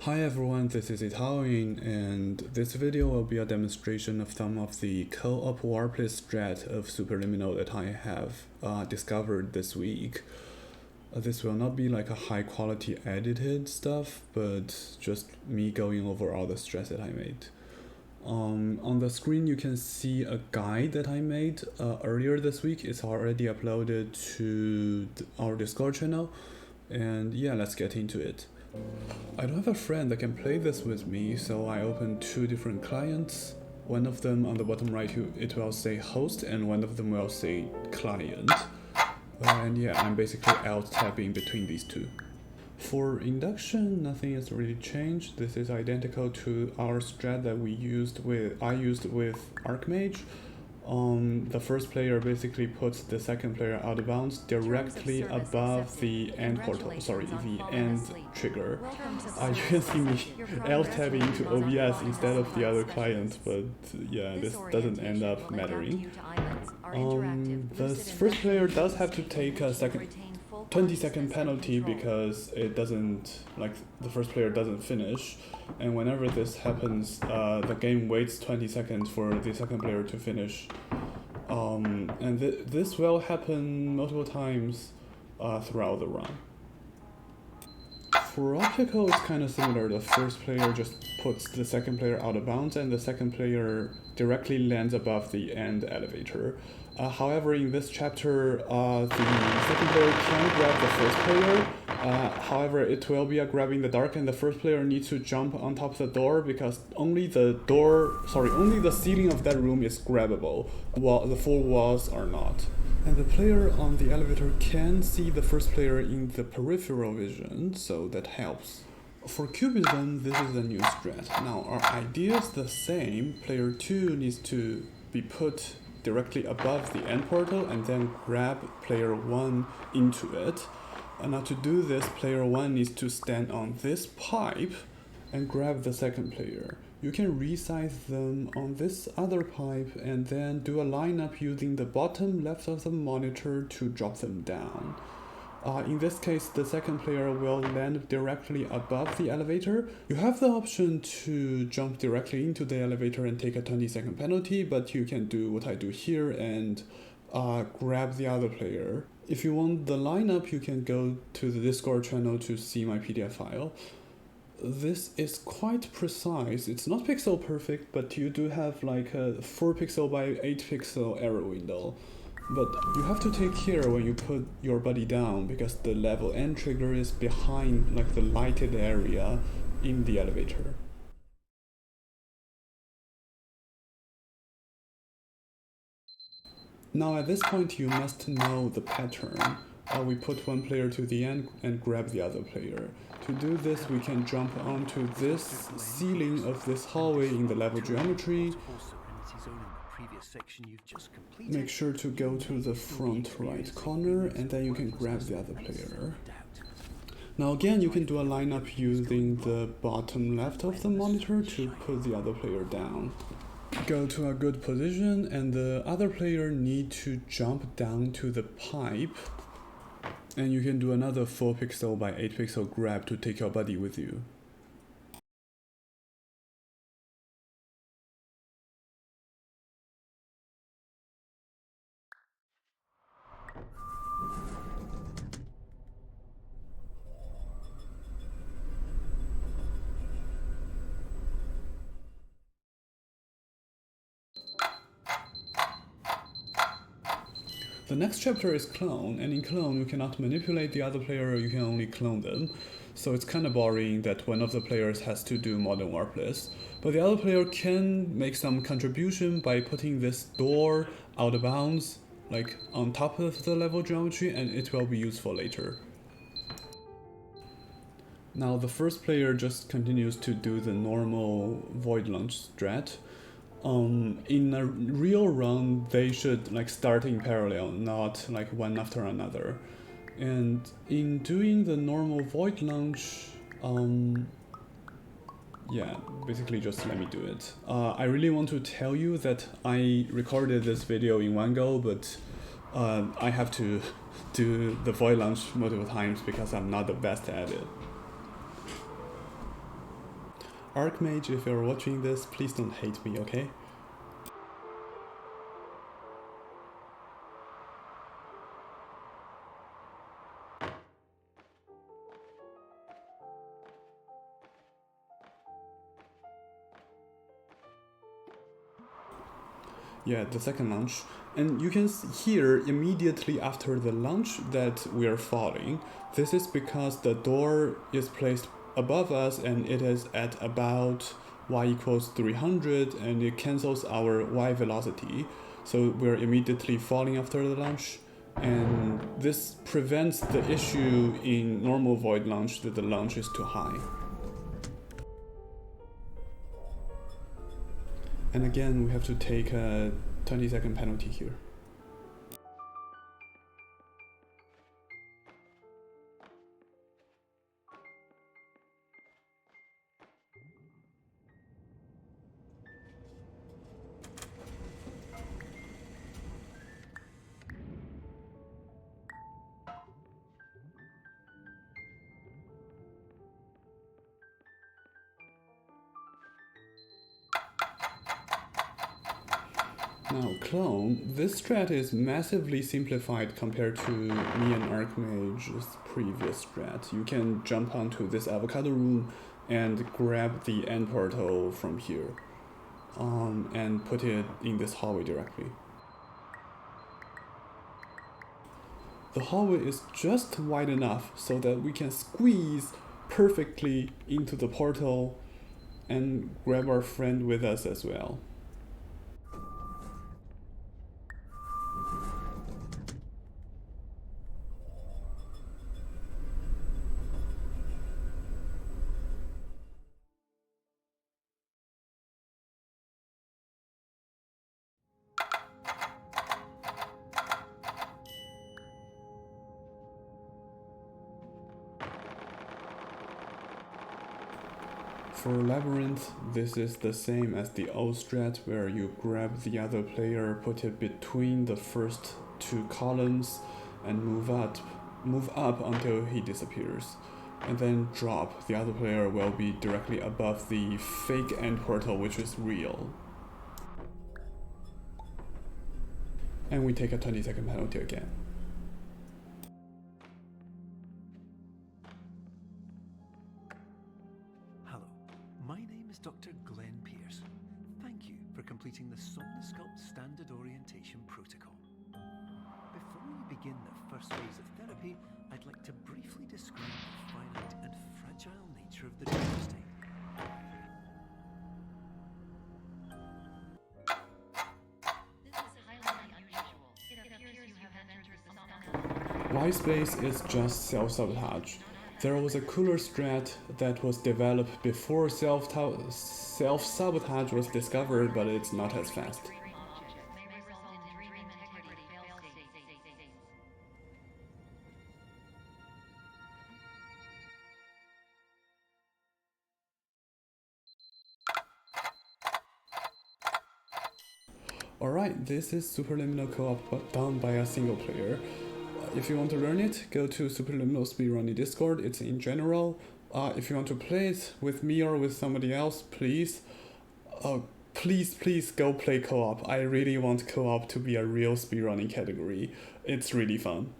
Hi everyone, this is Italian, and this video will be a demonstration of some of the co-op Warpless strat of Superliminal that I have discovered this week. This will not be like a high quality edited stuff, but just me going over all the strats that I made. On the screen you can see a guide that I made earlier this week. It's already uploaded to our Discord channel, and yeah, let's get into it. I don't have a friend that can play this with me, so I opened two different clients. One of them on the bottom right, it will say host, and one of them will say client. And yeah, I'm basically alt-tabbing between these two. For induction, nothing has really changed. This is identical to our strat that I used with Archmage. The first player basically puts the second player out of bounds directly above the end portal, the end trigger. You can see me alt-tabbing to OBS instead of the other client, but yeah, this doesn't end up mattering. The first player does have to take a 20-second penalty because it doesn't, the first player doesn't finish, and whenever this happens, the game waits 20 seconds for the second player to finish. And this will happen multiple times throughout the run. For optical, it's kind of similar. The first player just puts the second player out of bounds, and the second player directly lands above the end elevator. However, in this chapter, the second player can grab the first player. However, it will be a grab in the dark, and the first player needs to jump on top of the door because only the ceiling of that room is grabbable, while the full walls are not. And the player on the elevator can see the first player in the peripheral vision, so that helps. For cubism, this is a new strat. Now, our idea is the same. Player 2 needs to be put directly above the end portal and then grab player 1 into it. And now to do this, player 1 needs to stand on this pipe and grab the second player. You can resize them on this other pipe and then do a lineup using the bottom left of the monitor to drop them down. In this case, the second player will land directly above the elevator. You have the option to jump directly into the elevator and take a 20-second penalty, but you can do what I do here and grab the other player. If you want the lineup, you can go to the Discord channel to see my PDF file. This is quite precise. It's not pixel perfect, but you do have like a 4 pixel by 8 pixel error window. But you have to take care when you put your buddy down because the level end trigger is behind the lighted area in the elevator. Now at this point you must know the pattern. We put one player to the end and grab the other player. To do this, we can jump onto this ceiling of this hallway in the level geometry. Make sure to go to the front right corner and then you can grab the other player. Now again, you can do a lineup using the bottom left of the monitor to put the other player down. Go to a good position and the other player need to jump down to the pipe, and you can do another 4 pixel by 8 pixel grab to take your buddy with you. The next chapter is clone, and in clone you cannot manipulate the other player, you can only clone them. So it's kind of boring that one of the players has to do modern Warpless. But the other player can make some contribution by putting this door out of bounds, on top of the level geometry, and it will be useful later. Now the first player just continues to do the normal void launch strat. In a real run, they should start in parallel, not one after another. And in doing the normal void launch, yeah, basically just let me do it. I really want to tell you that I recorded this video in one go, but I have to do the void launch multiple times because I'm not the best at it. Archmage, if you're watching this, please don't hate me, okay? Yeah, the second launch. And you can hear immediately after the launch that we are falling. This is because the door is placed above us and it is at about y equals 300 and it cancels our y velocity. So we're immediately falling after the launch. And this prevents the issue in normal void launch that the launch is too high. And again, we have to take a 20-second penalty here. Now, clone, this strat is massively simplified compared to me and Archmage's previous strat. You can jump onto this avocado room and grab the end portal from here and put it in this hallway directly. The hallway is just wide enough so that we can squeeze perfectly into the portal and grab our friend with us as well. For Labyrinth, this is the same as the old strat where you grab the other player, put it between the first two columns and move up until he disappears. And then drop. The other player will be directly above the fake end portal, which is real. And we take a 20-second penalty again. Dr. Glenn Pierce. Thank you for completing the Somnosculpt Standard Orientation Protocol. Before we begin the first phase of therapy, I'd like to briefly describe the finite and fragile nature of the dream state. This is highly unusual. It appears you have entered the Somnosculpt. Y space is just self-sabotage. There was a cooler strat that was developed before self-sabotage was discovered, but it's not as fast. Alright, this is Superliminal co-op done by a single player. If you want to learn it, go to Superliminal Speedrunning Discord, it's in general. If you want to play it with me or with somebody else, please go play co-op. I really want co-op to be a real speedrunning category. It's really fun.